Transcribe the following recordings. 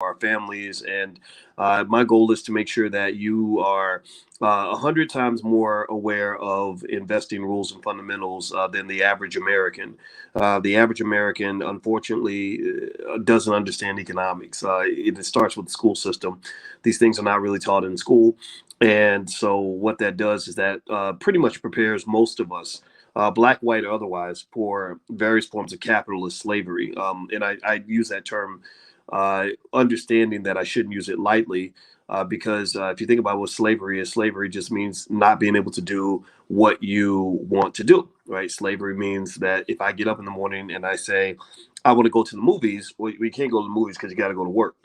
our families. And my goal is to make sure that you are 100 times more aware of investing rules and fundamentals than the average American. The average American, unfortunately, doesn't understand economics. It starts with the school system. These things are not really taught in school. And so what that does is that pretty much prepares most of us, black, white, or otherwise, for various forms of capitalist slavery. And I use that term understanding that I shouldn't use it lightly, because if you think about what slavery is, slavery just means not being able to do what you want to do, right? Slavery means that if I get up in the morning and I say, I want to go to the movies, well, we can't go to the movies because you got to go to work.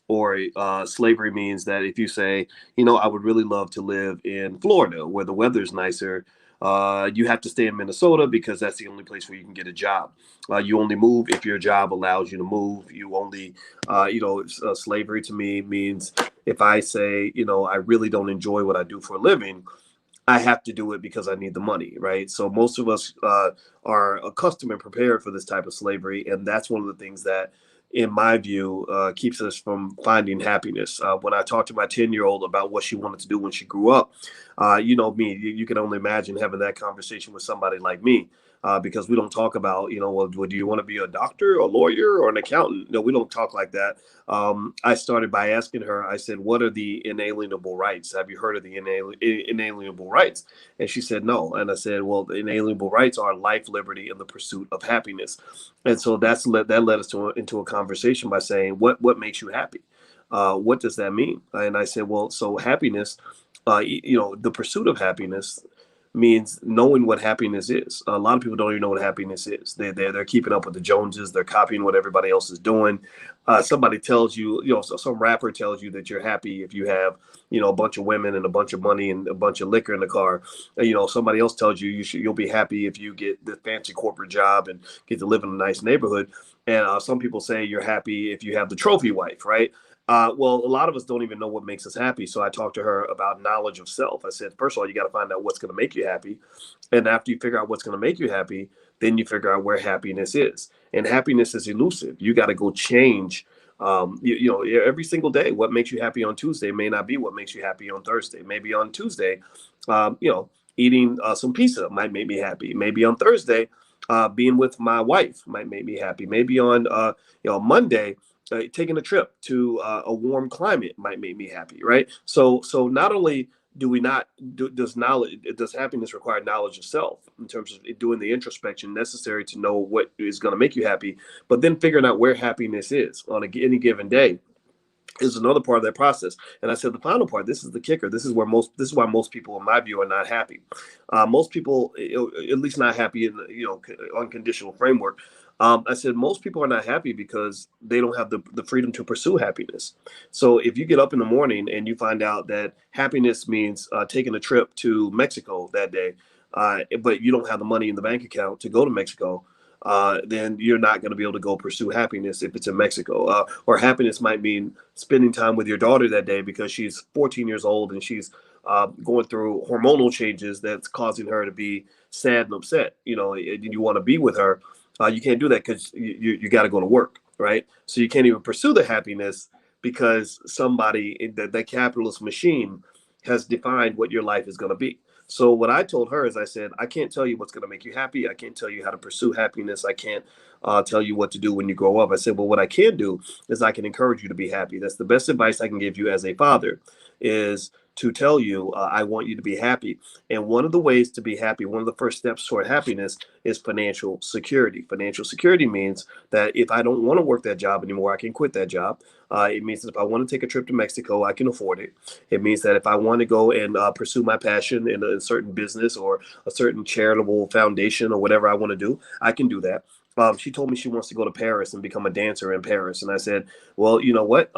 Or slavery means that if you say, I would really love to live in Florida where the weather is nicer, you have to stay in Minnesota because that's the only place where you can get a job. You only move if your job allows you to move. You only, slavery to me means if I say, I really don't enjoy what I do for a living, I have to do it because I need the money, right? So most of us are accustomed and prepared for this type of slavery, and that's one of the things that, in my view, keeps us from finding happiness. When I talked to my 10-year-old about what she wanted to do when she grew up, me, you can only imagine having that conversation with somebody like me. Because we don't talk about, well, do you want to be a doctor, a lawyer, or an accountant? No, we don't talk like that. I started by asking her, I said, what are the inalienable rights? Have you heard of the inalienable rights? And she said, no. And I said, well, the inalienable rights are life, liberty, and the pursuit of happiness. And so that led us into a conversation by saying, what makes you happy? What does that mean? And I said, well, so happiness, the pursuit of happiness means knowing what happiness is. A lot of people don't even know what happiness is. They're keeping up with the Joneses. They're copying what everybody else is doing. Somebody tells you, some rapper tells you that you're happy if you have, a bunch of women and a bunch of money and a bunch of liquor in the car. Somebody else tells you you'll be happy if you get the fancy corporate job and get to live in a nice neighborhood. And some people say you're happy if you have the trophy wife, right? Well, a lot of us don't even know what makes us happy. So I talked to her about knowledge of self. I said, first of all, you got to find out what's going to make you happy. And after you figure out what's going to make you happy, then you figure out where happiness is. And happiness is elusive. You got to go change, every single day. What makes you happy on Tuesday may not be what makes you happy on Thursday. Maybe on Tuesday, eating some pizza might make me happy. Maybe on Thursday, being with my wife might make me happy. Maybe on, Monday, taking a trip to a warm climate might make me happy, right? So not only does happiness require knowledge of self in terms of doing the introspection necessary to know what is going to make you happy, but then figuring out where happiness is on any given day is another part of that process. And I said the final part, this is the kicker. This is why most people, in my view, are not happy. Most people, at least not happy in the unconditional framework. I said most people are not happy because they don't have the freedom to pursue happiness. So if you get up in the morning and you find out that happiness means taking a trip to Mexico that day, but you don't have the money in the bank account to go to Mexico, then you're not going to be able to go pursue happiness if it's in Mexico. Or happiness might mean spending time with your daughter that day because she's 14 years old and she's going through hormonal changes that's causing her to be sad and upset. And you want to be with her. You can't do that because you got to go to work, right? So you can't even pursue the happiness because somebody, that capitalist machine has defined what your life is going to be. So what I told her is I said, I can't tell you what's going to make you happy. I can't tell you how to pursue happiness. I can't tell you what to do when you grow up. I said, well, what I can do is I can encourage you to be happy. That's the best advice I can give you as a father, is to tell you, I want you to be happy. And one of the ways to be happy, one of the first steps toward happiness is financial security. Financial security means that if I don't want to work that job anymore, I can quit that job. It means that if I want to take a trip to Mexico, I can afford it. It means that if I want to go and pursue my passion in a certain business or a certain charitable foundation or whatever I want to do, I can do that. She told me she wants to go to Paris and become a dancer in Paris. And I said, well, you know what?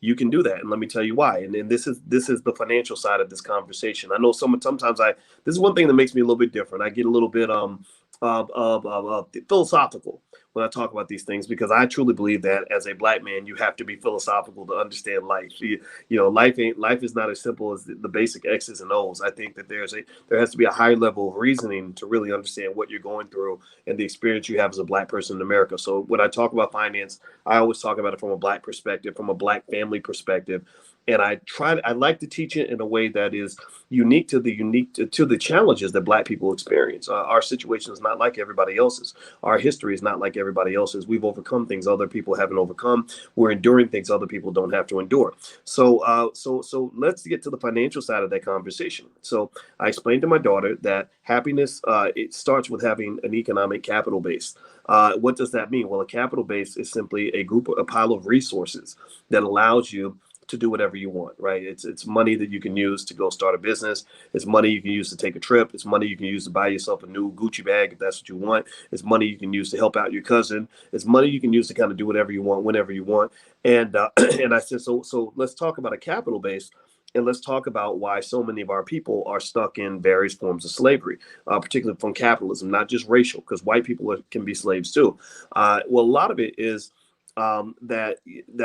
You can do that. And let me tell you why. And this is the financial side of this conversation. I know sometimes this is one thing that makes me a little bit different. I get a little bit philosophical when I talk about these things, because I truly believe that as a black man, you have to be philosophical to understand life. Life is not as simple as the basic X's and O's. I think that there has to be a high level of reasoning to really understand what you're going through and the experience you have as a black person in America. So when I talk about finance, I always talk about it from a black perspective, from a black family perspective. And I like to teach it in a way that is unique to the challenges that black people experience. Our situation is not like everybody else's. Our history is not like everybody else's. We've overcome things other people haven't overcome. We're enduring things other people don't have to endure. So let's get to the financial side of that conversation. So I explained to my daughter that happiness, it starts with having an economic capital base. What does that mean? Well, a capital base is simply a pile of resources that allows you to do whatever you want, right? It's money that you can use to go start a business. It's money you can use to take a trip. It's money you can use to buy yourself a new Gucci bag if that's what you want. It's money you can use to help out your cousin. It's money you can use to kind of do whatever you want, whenever you want. And and I said, so let's talk about a capital base. And let's talk about why so many of our people are stuck in various forms of slavery, particularly from capitalism, not just racial, because white people can be slaves too. Well, a lot of it is that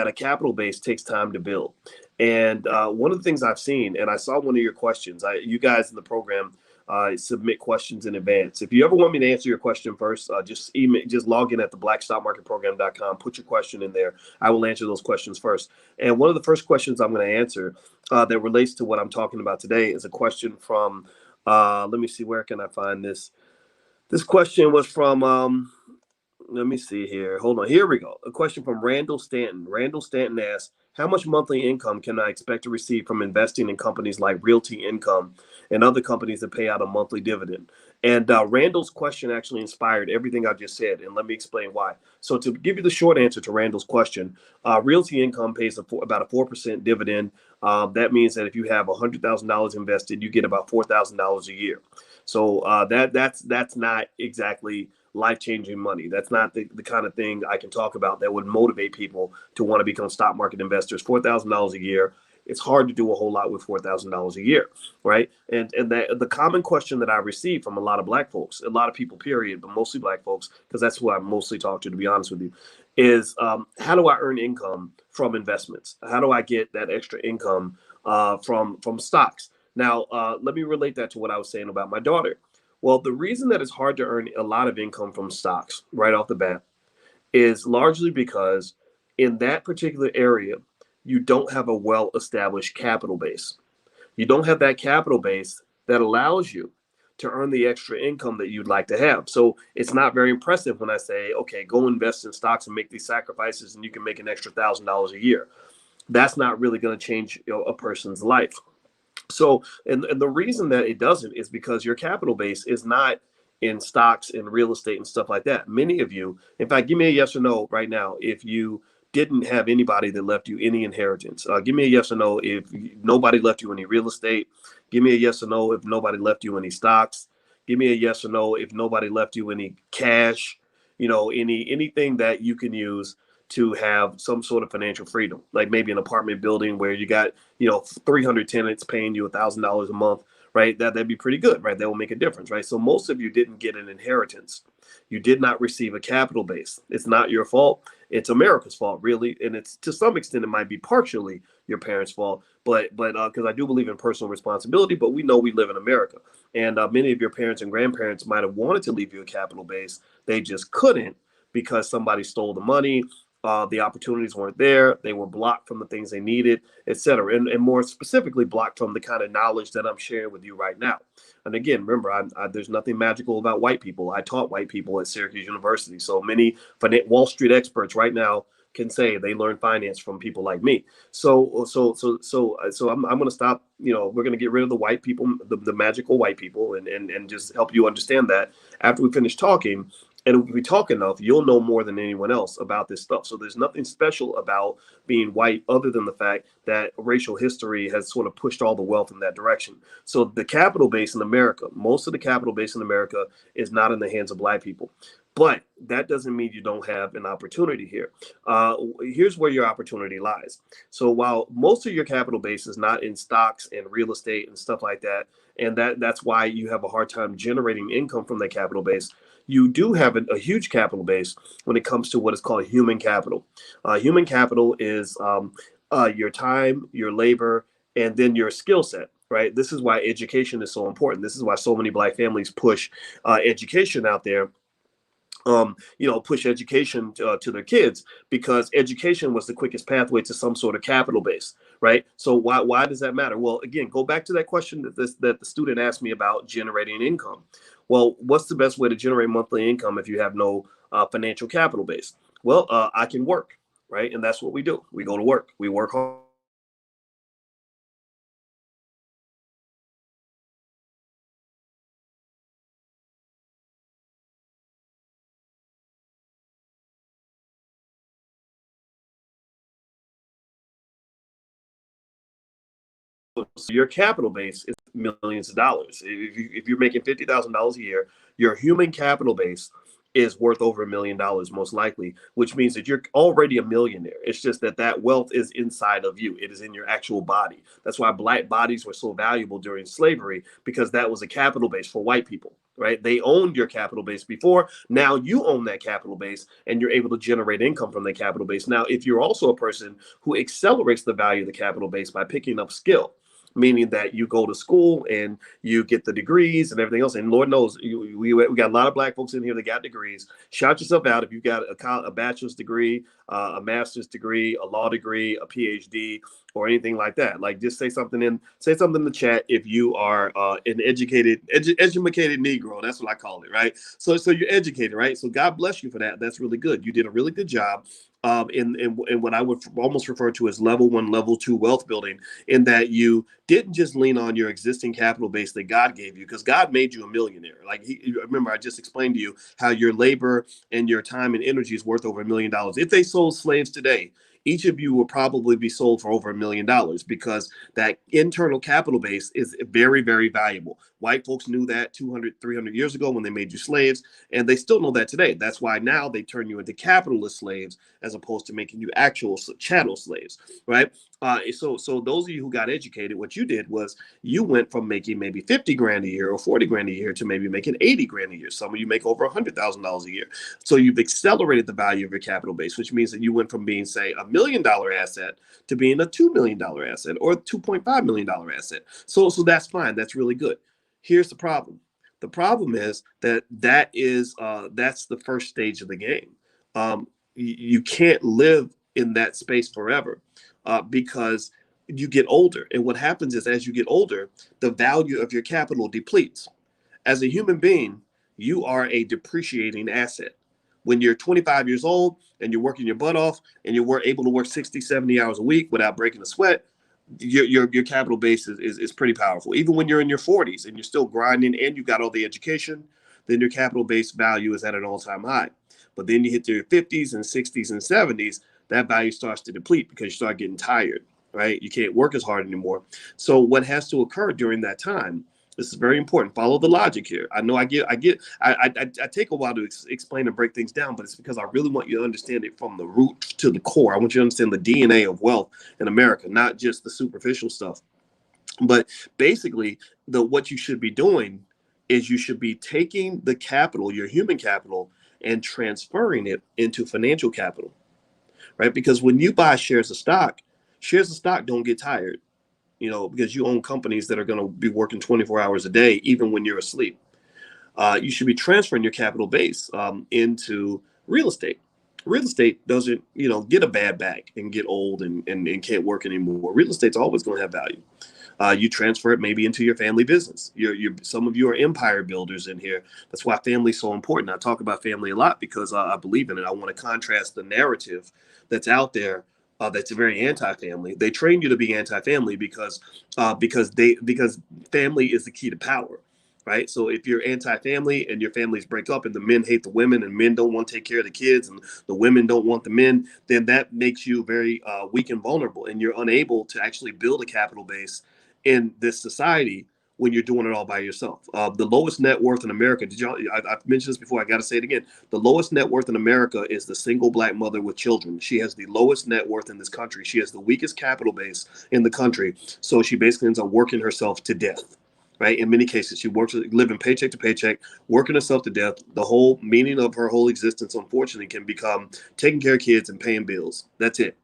a capital base takes time to build. And one of the things I've seen, and I saw one of your questions, you guys in the program submit questions in advance. If you ever want me to answer your question first, just log in at theblackstockmarketprogram.com, put your question in there. I will answer those questions first. And one of the first questions I'm going to answer that relates to what I'm talking about today is a question from, let me see, where can I find this? This question was from, let me see here. Hold on. Here we go. A question from Randall Stanton. Randall Stanton asks, how much monthly income can I expect to receive from investing in companies like Realty Income and other companies that pay out a monthly dividend? And Randall's question actually inspired everything I just said. And let me explain why. So to give you the short answer to Randall's question, Realty Income pays about a 4% dividend. That means that if you have $100,000 invested, you get about $4,000 a year. So that's not exactly life-changing money. That's not the kind of thing I can talk about that would motivate people to want to become stock market investors. $4,000 a year. It's hard to do a whole lot with $4,000 a year, right? And the common question that I receive from a lot of black folks, a lot of people, period, but mostly black folks, because that's who I mostly talk to be honest with you, is how do I earn income from investments? How do I get that extra income from stocks? Now, let me relate that to what I was saying about my daughter. Well, the reason that it's hard to earn a lot of income from stocks right off the bat is largely because in that particular area, you don't have a well-established capital base. You don't have that capital base that allows you to earn the extra income that you'd like to have. So it's not very impressive when I say, okay, go invest in stocks and make these sacrifices and you can make an extra $1,000 a year. That's not really going to change a person's life. So, and the reason that it doesn't is because your capital base is not in stocks and real estate and stuff like that. Many of you, in fact, give me a yes or no right now if you didn't have anybody that left you any inheritance. Give me a yes or no if nobody left you any real estate. Give me a yes or no if nobody left you any stocks. Give me a yes or no if nobody left you any cash, anything that you can use to have some sort of financial freedom, like maybe an apartment building where you got, 300 tenants paying you $1,000 a month, right? That'd be pretty good, right? That will make a difference, right? So most of you didn't get an inheritance. You did not receive a capital base. It's not your fault. It's America's fault, really. And it's to some extent, it might be partially your parents' fault, but because I do believe in personal responsibility, but we know we live in America. And many of your parents and grandparents might have wanted to leave you a capital base. They just couldn't because somebody stole the money. The opportunities weren't there. They were blocked from the things they needed, et cetera. And more specifically, blocked from the kind of knowledge that I'm sharing with you right now. And again, remember, there's nothing magical about white people. I taught white people at Syracuse University. So many Wall Street experts right now can say they learned finance from people like me. So I'm going to stop. We're going to get rid of the white people, the magical white people, and just help you understand that after we finish talking. And if we talk enough, you'll know more than anyone else about this stuff. So there's nothing special about being white other than the fact that racial history has sort of pushed all the wealth in that direction. So the capital base in America, most of the capital base in America is not in the hands of black people. But that doesn't mean you don't have an opportunity here. Here's where your opportunity lies. So while most of your capital base is not in stocks and real estate and stuff like that, and that's why you have a hard time generating income from that capital base, you do have a huge capital base when it comes to what is called human capital. Human capital is your time, your labor, and then your skill set. Right. This is why education is so important. This is why so many Black families push education out there, push education to their kids, because education was the quickest pathway to some sort of capital base, right? So why does that matter? Well, again, go back to that question that the student asked me about generating income. Well, what's the best way to generate monthly income if you have no financial capital base? Well, I can work, right? And that's what we do. We go to work. We work hard. So your capital base is millions of dollars. If you're making $50,000 a year, your human capital base is worth over $1 million, most likely, which means that you're already a millionaire. It's just that that wealth is inside of you. It is in your actual body. That's why Black bodies were so valuable during slavery, because that was a capital base for white people, right? They owned your capital base before. Now you own that capital base, and you're able to generate income from that capital base. Now, if you're also a person who accelerates the value of the capital base by picking up skill, meaning that you go to school and you get the degrees and everything else. And Lord knows, we got a lot of Black folks in here that got degrees. Shout yourself out if you've got a bachelor's degree, a master's degree, a law degree, a PhD, or anything like that. Like, just say something in the chat if you are an educated Negro. That's what I call it, right? So you're educated, right? So God bless you for that. That's really good. You did a really good job in what I would almost refer to as level 1, level 2 wealth building, in that you didn't just lean on your existing capital base that God gave you, because God made you a millionaire. Like, remember, I just explained to you how your labor and your time and energy is worth over $1 million. If they sold slaves today, each of you will probably be sold for over $1 million, because that internal capital base is very, very valuable. White folks knew that 200, 300 years ago when they made you slaves, and they still know that today. That's why now they turn you into capitalist slaves as opposed to making you actual chattel slaves, right? So those of you who got educated, what you did was you went from making maybe 50 grand a year or 40 grand a year to maybe making 80 grand a year. Some of you make over $100,000 a year. So you've accelerated the value of your capital base, which means that you went from being, say, $1 million asset to being a $2 million asset or a $2.5 million asset. So that's fine. That's really good. Here's the problem. The problem is that's the first stage of the game. You can't live in that space forever, because you get older. And what happens is, as you get older, the value of your capital depletes. As a human being, you are a depreciating asset. When you're 25 years old and you're working your butt off and you're able to work 60, 70 hours a week without breaking a sweat, your capital base is pretty powerful. Even when you're in your 40s and you're still grinding and you got all the education, then your capital base value is at an all-time high. But then you hit your 50s and 60s and 70s, that value starts to deplete because you start getting tired, right? You can't work as hard anymore. So what has to occur during that time? This is very important. Follow the logic here. I know I take a while to explain and break things down, but it's because I really want you to understand it from the root to the core. I want you to understand the DNA of wealth in America, not just the superficial stuff. But basically, what you should be doing is you should be taking the capital, your human capital, and transferring it into financial capital, right? Because when you buy shares of stock don't get tired, because you own companies that are going to be working 24 hours a day, even when you're asleep. You should be transferring your capital base into real estate. Real estate doesn't, get a bad back and get old and can't work anymore. Real estate's always going to have value. You transfer it maybe into your family business. Some of you are empire builders in here. That's why family is so important. I talk about family a lot because I believe in it. I want to contrast the narrative that's out there that's very anti-family. They train you to be anti-family because family is the key to power. Right. So if you're anti-family and your families break up and the men hate the women and men don't want to take care of the kids and the women don't want the men, then that makes you very weak and vulnerable, and you're unable to actually build a capital base in this society when you're doing it all by yourself. The lowest net worth in America, I've mentioned this before, I got to say it again. The lowest net worth in America is the single Black mother with children. She has the lowest net worth in this country. She has the weakest capital base in the country. So she basically ends up working herself to death. right? In many cases, she works living paycheck to paycheck, working herself to death. The whole meaning of her whole existence, unfortunately, can become taking care of kids and paying bills. That's it.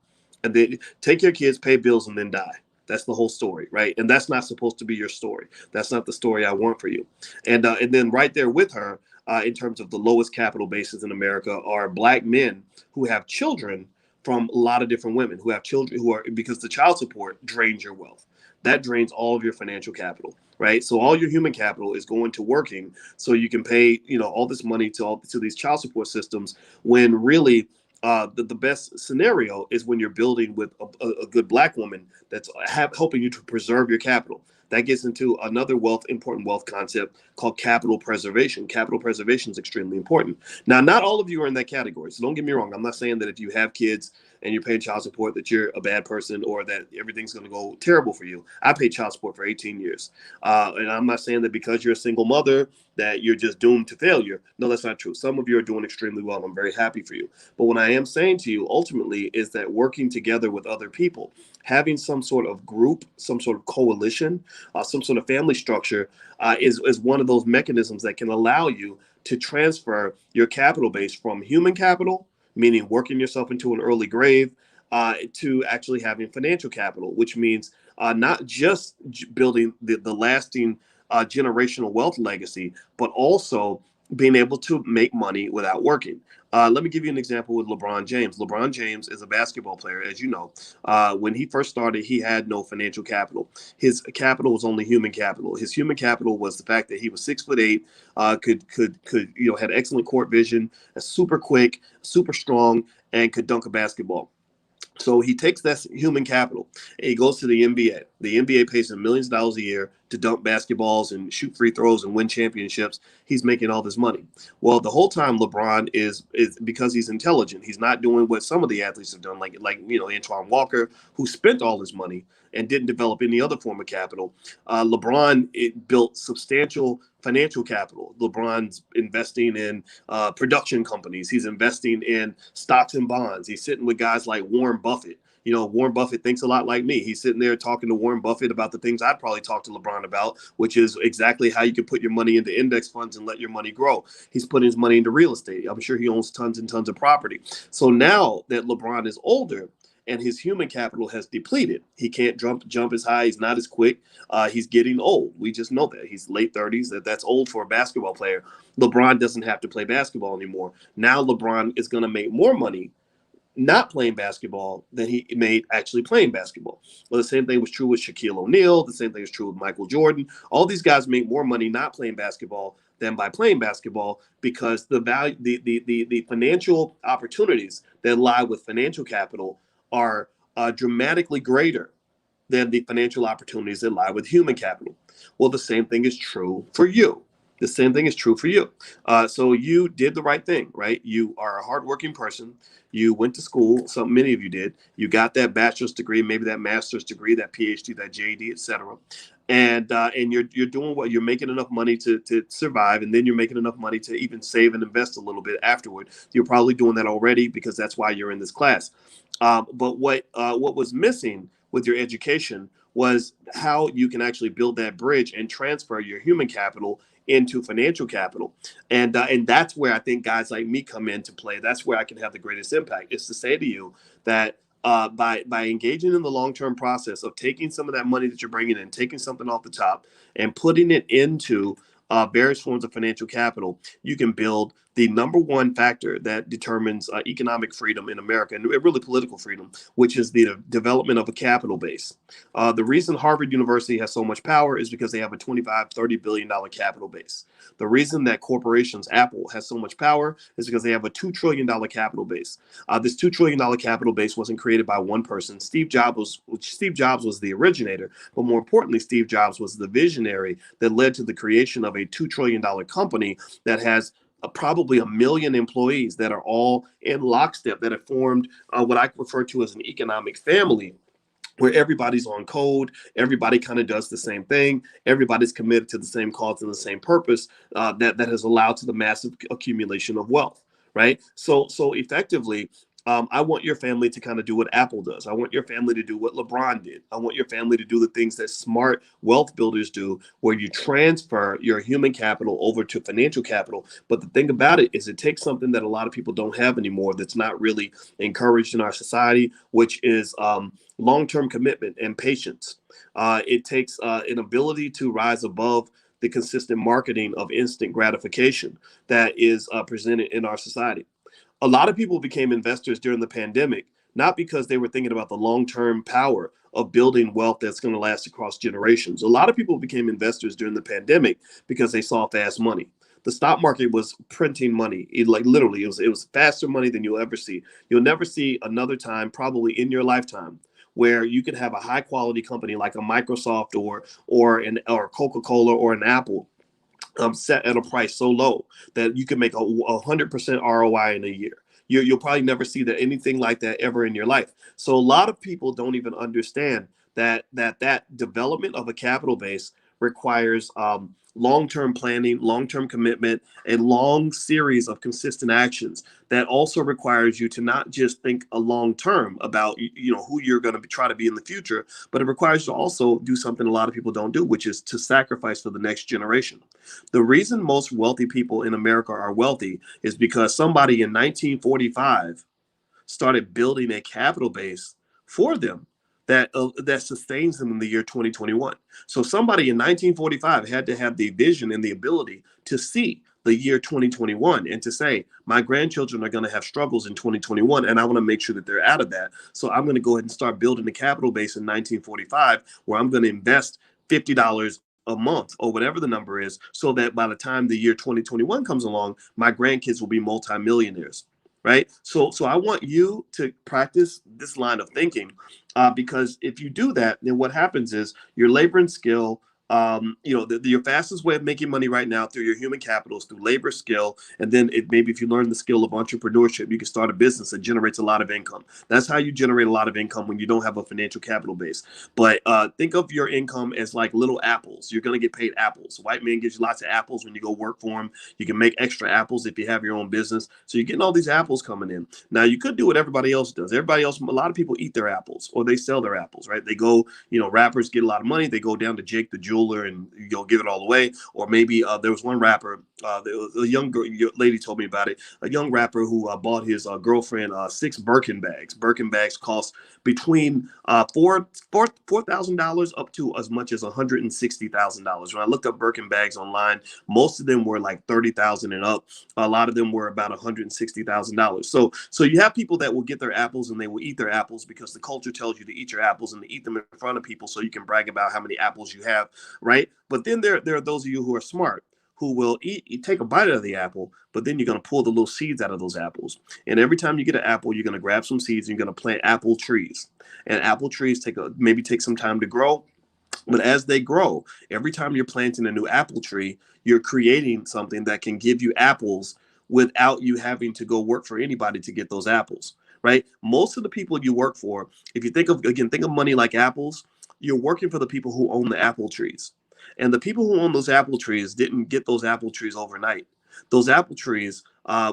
And then take your kids, pay bills, and then die. That's the whole story, right? And that's not supposed to be your story. That's not the story I want for you. And then right there with her, in terms of the lowest capital bases in America, are Black men who have children from a lot of different women, who have children who are, because the child support drains your wealth. That drains all of your financial capital, right? So all your human capital is going to working so you can pay, all this money to these child support systems, when really the best scenario is when you're building with a good Black woman that's helping you to preserve your capital. That gets into another important wealth concept called capital preservation. Capital preservation is extremely important. Now, not all of you are in that category, so don't get me wrong. I'm not saying that if you have kids and you're paying child support that you're a bad person or that everything's going to go terrible for you. I paid child support for 18 years. And I'm not saying that because you're a single mother that you're just doomed to failure. No, that's not true. Some of you are doing extremely well. I'm very happy for you. But what I am saying to you ultimately is that working together with other people, having some sort of group, some sort of coalition, some sort of family structure is one of those mechanisms that can allow you to transfer your capital base from human capital, meaning working yourself into an early grave, to actually having financial capital, which means not just building the lasting generational wealth legacy, but also being able to make money without working. Let me give you an example with LeBron James. LeBron James is a basketball player, as you know. When he first started, he had no financial capital. His capital was only human capital. His human capital was the fact that he was 6'8", could had excellent court vision, super quick, super strong, and could dunk a basketball. So he takes that human capital and he goes to the NBA. The NBA pays him millions of dollars a year to dunk basketballs and shoot free throws and win championships. He's making all this money. Well, the whole time LeBron is because he's intelligent. He's not doing what some of the athletes have done, like Antoine Walker, who spent all his money and didn't develop any other form of capital. LeBron built substantial financial capital. LeBron's investing in production companies. He's investing in stocks and bonds. He's sitting with guys like Warren Buffett. Warren Buffett thinks a lot like me. He's sitting there talking to Warren Buffett about the things I'd probably talk to LeBron about, which is exactly how you can put your money into index funds and let your money grow. He's putting his money into real estate. I'm sure he owns tons and tons of property. So now that LeBron is older and his human capital has depleted, he can't jump as high. He's not as quick. He's getting old. We just know that. He's late 30s. That's old for a basketball player. LeBron doesn't have to play basketball anymore. Now LeBron is going to make more money not playing basketball than he made actually playing basketball. Well, the same thing was true with Shaquille O'Neal. The same thing is true with Michael Jordan. All these guys make more money not playing basketball than by playing basketball, because the value, the financial opportunities that lie with financial capital are dramatically greater than the financial opportunities that lie with human capital. Well, the same thing is true for you. The same thing is true for you. So you did the right thing, right? You are a hardworking person. You went to school. Many of you did. You got that bachelor's degree, maybe that master's degree, that PhD, that JD, etc. And you're doing what you're making enough money to survive, and then you're making enough money to even save and invest a little bit afterward. You're probably doing that already because that's why you're in this class. But what was missing with your education was how you can actually build that bridge and transfer your human capital into financial capital. And that's where I think guys like me come into play. That's where I can have the greatest impact, is to say to you that by engaging in the long-term process of taking some of that money that you're bringing in, taking something off the top and putting it into various forms of financial capital, you can build the number one factor that determines economic freedom in America, and really political freedom, which is the development of a capital base. The reason Harvard University has so much power is because they have a $25-30 billion capital base. The reason that corporations, Apple, has so much power is because they have a $2 trillion capital base. This $2 trillion capital base wasn't created by one person. Steve Jobs was the originator, but more importantly, Steve Jobs was the visionary that led to the creation of a $2 trillion company that has probably 1 million employees that are all in lockstep, that have formed what I refer to as an economic family, where everybody's on code, everybody kind of does the same thing, everybody's committed to the same cause and the same purpose, that has allowed to the massive accumulation of wealth, right? So effectively, I want your family to kind of do what Apple does. I want your family to do what LeBron did. I want your family to do the things that smart wealth builders do, where you transfer your human capital over to financial capital. But the thing about it is, it takes something that a lot of people don't have anymore, that's not really encouraged in our society, which is long-term commitment and patience. It takes an ability to rise above the consistent marketing of instant gratification that is presented in our society. A lot of people became investors during the pandemic, not because they were thinking about the long-term power of building wealth that's going to last across generations. A lot of people became investors during the pandemic because they saw fast money. The stock market was printing money. Like literally, it was faster money than you'll ever see. You'll never see another time, probably in your lifetime, where you could have a high quality company like a Microsoft or Coca-Cola or an Apple set at a price so low that you can make a 100% ROI in a year. You'll probably never see that anything like that ever in your life. So a lot of people don't even understand that development of a capital base requires long-term planning, long-term commitment, a long series of consistent actions that also requires you to not just think a long term about who you're going to try to be in the future, but it requires you to also do something a lot of people don't do, which is to sacrifice for the next generation. The reason most wealthy people in America are wealthy is because somebody in 1945 started building a capital base for them that sustains them in the year 2021. So somebody in 1945 had to have the vision and the ability to see the year 2021 and to say, my grandchildren are going to have struggles in 2021, and I want to make sure that they're out of that. So I'm going to go ahead and start building a capital base in 1945 where I'm going to invest $50 a month or whatever the number is, so that by the time the year 2021 comes along, my grandkids will be multimillionaires. Right. So I want you to practice this line of thinking, because if you do that, then what happens is your labor and skill, your fastest way of making money right now through your human capital is through labor, skill. And then maybe if you learn the skill of entrepreneurship, you can start a business that generates a lot of income. That's how you generate a lot of income when you don't have a financial capital base. But think of your income as like little apples. You're going to get paid apples. White man gives you lots of apples when you go work for him. You can make extra apples if you have your own business. So you're getting all these apples coming in. Now you could do what everybody else does. Everybody else, a lot of people eat their apples or they sell their apples, right? They go, rappers get a lot of money. They go down to Jake the jeweler and give it all away. Or maybe there was one rapper, there was a young lady told me about it. A young rapper who bought his girlfriend 6 Birkin bags. Birkin bags cost between $4,000 up to as much as $160,000. When I looked up Birkin bags online, most of them were like $30,000 and up. A lot of them were about $160,000. So you have people that will get their apples and they will eat their apples because the culture tells you to eat your apples and to eat them in front of people so you can brag about how many apples you have, right? But then there are those of you who are smart, who will take a bite out of the apple, but then you're going to pull the little seeds out of those apples. And every time you get an apple, you're going to grab some seeds and you're going to plant apple trees. And apple trees maybe take some time to grow. But as they grow, every time you're planting a new apple tree, you're creating something that can give you apples without you having to go work for anybody to get those apples, right? Most of the people you work for, if you think of money like apples, you're working for the people who own the apple trees. And the people who own those apple trees didn't get those apple trees overnight. Those apple trees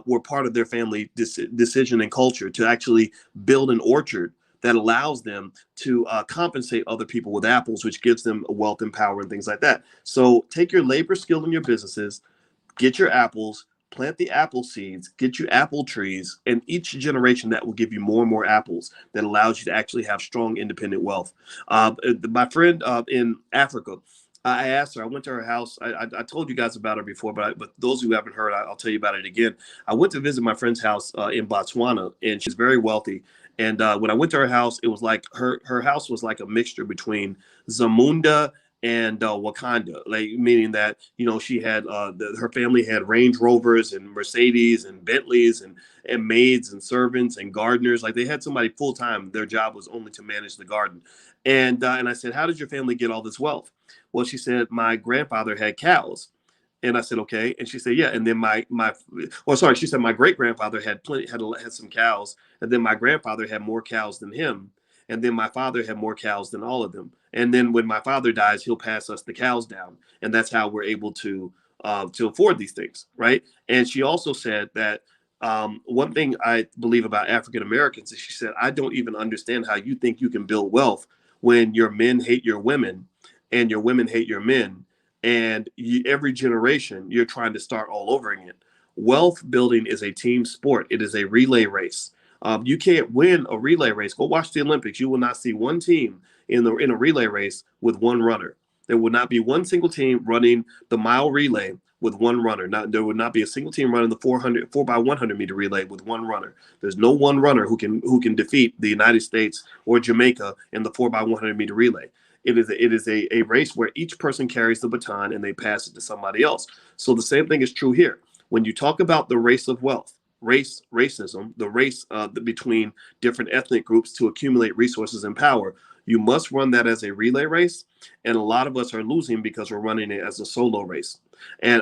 were part of their family decision and culture to actually build an orchard that allows them to compensate other people with apples, which gives them wealth and power and things like that. So take your labor, skill in your businesses, get your apples, plant the apple seeds, get you apple trees, and each generation that will give you more and more apples that allows you to actually have strong, independent wealth. My friend in Africa, I asked her, I went to her house. I told you guys about her before, but those who haven't heard, I'll tell you about it again. I went to visit my friend's house in Botswana, and she's very wealthy. And when I went to her house, it was like her house was like a mixture between Zamunda and Wakanda, like meaning that she had her family had Range Rovers and Mercedes and Bentleys and maids and servants and gardeners. Like they had somebody full time. Their job was only to manage the garden. And I said, how did your family get all this wealth? Well, she said, my grandfather had cows. And I said, okay. And she said, yeah. And then she said my great grandfather had some cows, and then my grandfather had more cows than him, and then my father had more cows than all of them. And then when my father dies, he'll pass us the cows down, and that's how we're able to afford these things, right? And she also said that One thing I believe about African Americans is she said, I don't even understand how you think you can build wealth when your men hate your women and your women hate your men. And every generation, you're trying to start all over again. Wealth building is a team sport, it is a relay race. You can't win a relay race. Go watch the Olympics. You will not see one team in a relay race with one runner. There will not be one single team running the mile relay with one runner. There would not be a single team running the 4x100 meter relay with one runner. There's no one runner who can defeat the United States or Jamaica in the 4x100 meter relay. It is a race where each person carries the baton and they pass it to somebody else. So the same thing is true here. When you talk about the race of wealth, racism, the race between different ethnic groups to accumulate resources and power, you must run that as a relay race, and a lot of us are losing because we're running it as a solo race. And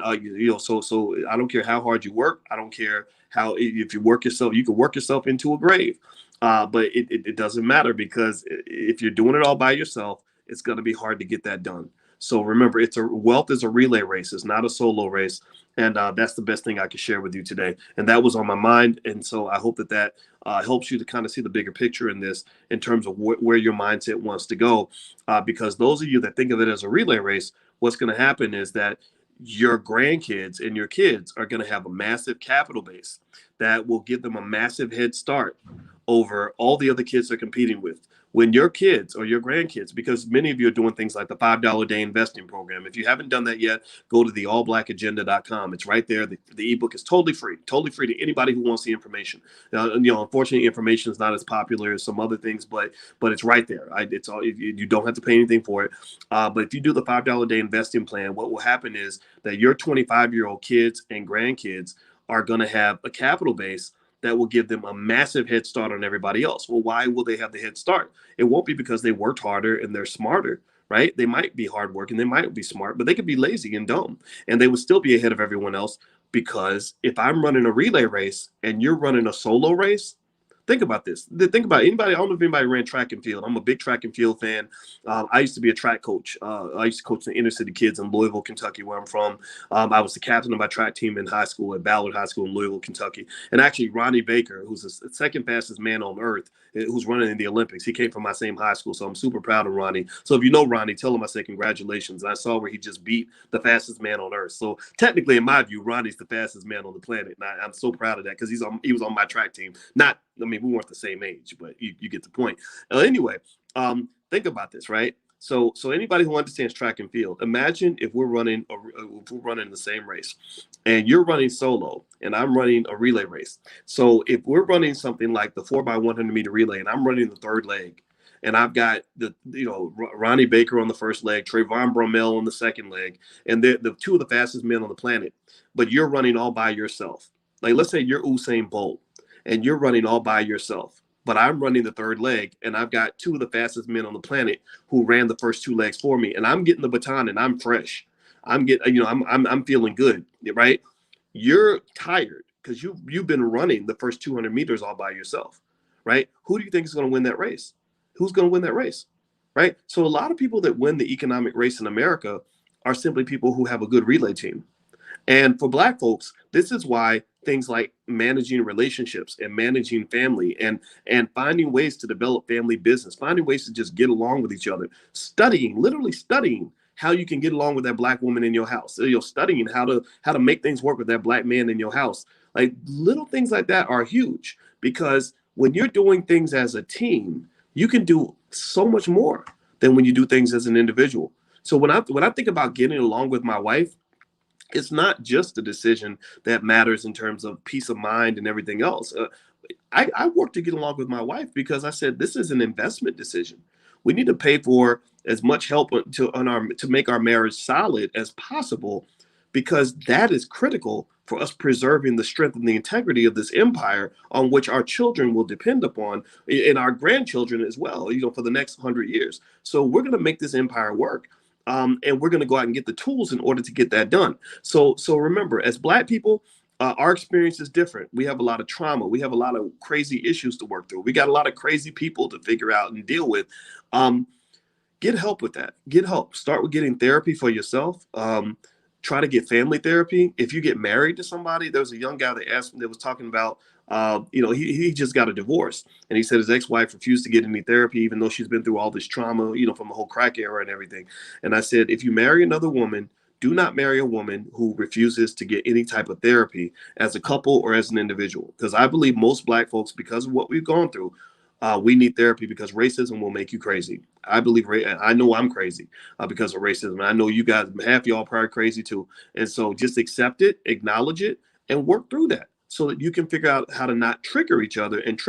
so I don't care how hard you work. I don't care how if you work yourself, you can work yourself into a grave. But it doesn't matter, because if you're doing it all by yourself, it's going to be hard to get that done. So remember, wealth is a relay race. It's not a solo race, and that's the best thing I can share with you today. And that was on my mind, and so I hope that helps you to kind of see the bigger picture in this, in terms of where your mindset wants to go. Because those of you that think of it as a relay race, what's going to happen is that your grandkids and your kids are going to have a massive capital base that will give them a massive head start over all the other kids they're competing with. When your kids or your grandkids, because many of you are doing things like the $5 a day investing program. If you haven't done that yet, go to the allblackagenda.com. It's right there. The ebook is totally free to anybody who wants the information. Unfortunately, information is not as popular as some other things, but it's right there. It's all, you don't have to pay anything for it. But if you do the $5 a day investing plan, what will happen is that your 25-year-old kids and grandkids are going to have a capital base that will give them a massive head start on everybody else. Well, why will they have the head start? It won't be because they worked harder and they're smarter, right? They might be hardworking, they might be smart, but they could be lazy and dumb, and they would still be ahead of everyone else. Because if I'm running a relay race and you're running a solo race, think about this. Think about anybody. I don't know if anybody ran track and field. I'm a big track and field fan. I used to be a track coach. I used to coach the inner city kids in Louisville, Kentucky, where I'm from. I was the captain of my track team in high school at Ballard High School in Louisville, Kentucky. And actually, Ronnie Baker, who's the second fastest man on earth, who's running in the Olympics, he came from my same high school. So I'm super proud of Ronnie. So if you know Ronnie, tell him I say congratulations. And I saw where he just beat the fastest man on earth. So technically, in my view, Ronnie's the fastest man on the planet. And I'm so proud of that, because he was on my track team. We weren't the same age, but you get the point. Anyway, think about this, right? So anybody who understands track and field, imagine if we're running the same race, and you're running solo, and I'm running a relay race. So if we're running something like the 4x100 meter relay, and I'm running the third leg, and I've got Ronnie Baker on the first leg, Trayvon Bromell on the second leg, and they're the two of the fastest men on the planet, but you're running all by yourself. Like, let's say you're Usain Bolt, and you're running all by yourself, but I'm running the third leg, and I've got two of the fastest men on the planet who ran the first two legs for me, and I'm getting the baton, and I'm fresh. I'm feeling good, right? You're tired because you've been running the first 200 meters all by yourself, right? Who do you think is going to win that race? Who's going to win that race, right? So a lot of people that win the economic race in America are simply people who have a good relay team. And for Black folks, this is why things like managing relationships and managing family and finding ways to develop family business, finding ways to just get along with each other, literally studying how you can get along with that Black woman in your house. You're studying how to make things work with that Black man in your house. Like, little things like that are huge, because when you're doing things as a team, you can do so much more than when you do things as an individual. So when I think about getting along with my wife, it's not just a decision that matters in terms of peace of mind and everything else. I work to get along with my wife because I said this is an investment decision. We need to pay for as much help to make our marriage solid as possible, because that is critical for us preserving the strength and the integrity of this empire on which our children will depend upon, and our grandchildren as well, for the next 100 years. So we're going to make this empire work. And we're going to go out and get the tools in order to get that done. So remember, as Black people, our experience is different. We have a lot of trauma. We have a lot of crazy issues to work through. We got a lot of crazy people to figure out and deal with. Get help with that. Get help. Start with getting therapy for yourself. try to get family therapy. If you get married to somebody, there was a young guy that asked me that was talking about, he just got a divorce, and he said his ex-wife refused to get any therapy, even though she's been through all this trauma, from the whole crack era and everything. And I said, if you marry another woman, do not marry a woman who refuses to get any type of therapy as a couple or as an individual. Because I believe most Black folks, because of what we've gone through, we need therapy because racism will make you crazy. I believe, I know I'm crazy because of racism. I know you guys, half y'all probably crazy too. And so just accept it, acknowledge it, and work through that so that you can figure out how to not trigger each other and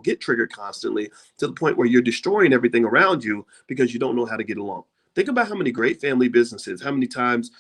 get triggered constantly to the point where you're destroying everything around you because you don't know how to get along. Think about how many great family businesses, how many times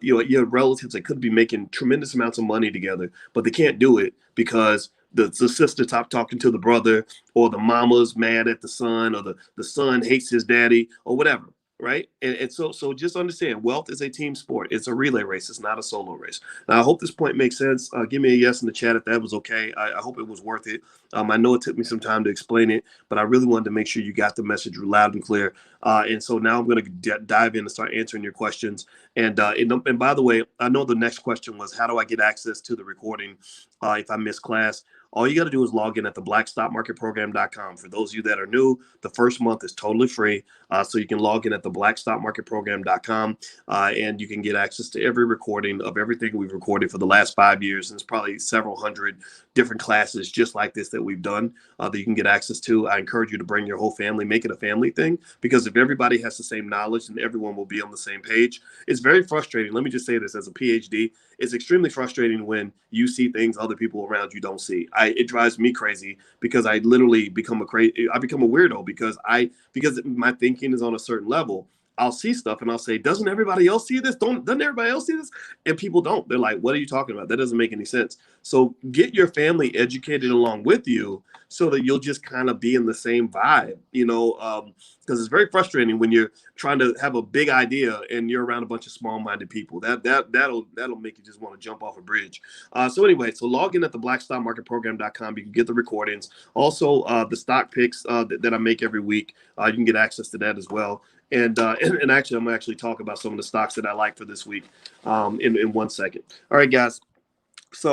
you have relatives that could be making tremendous amounts of money together, but they can't do it because the sister stopped talking to the brother, or the mama's mad at the son, or the son hates his daddy, or whatever. Right. And so just understand, wealth is a team sport. It's a relay race. It's not a solo race. Now, I hope this point makes sense. Give me a yes in the chat if that was okay. I hope it was worth it. I know it took me some time to explain it, but I really wanted to make sure you got the message loud and clear. And so now I'm going to dive in and start answering your questions. And by the way, I know the next question was, how do I get access to the recording if I miss class? All you got to do is log in at the blackstockmarketprogram.com. For those of you that are new, the first month is totally free. So you can log in at the blackstockmarketprogram.com and you can get access to every recording of everything we've recorded for the last 5 years. And it's probably several hundred different classes just like this that we've done that you can get access to. I encourage you to bring your whole family, make it a family thing, because if everybody has the same knowledge, then everyone will be on the same page. It's very frustrating. Let me just say this as a PhD. It's extremely frustrating when you see things other people around you don't see. It drives me crazy because I literally become a weirdo because my thinking is on a certain level. I'll see stuff and I'll say, doesn't everybody else see this? Doesn't everybody else see this? And people don't. They're like, what are you talking about? That doesn't make any sense. So get your family educated along with you so that you'll just kind of be in the same vibe, because it's very frustrating when you're trying to have a big idea and you're around a bunch of small-minded people. That'll make you just want to jump off a bridge. So anyway, so log in at the blackstockmarketprogram.com. You can get the recordings. Also, the stock picks that I make every week. You can get access to that as well. And actually, I'm going to talk about some of the stocks that I like for this week in 1 second. All right, guys. So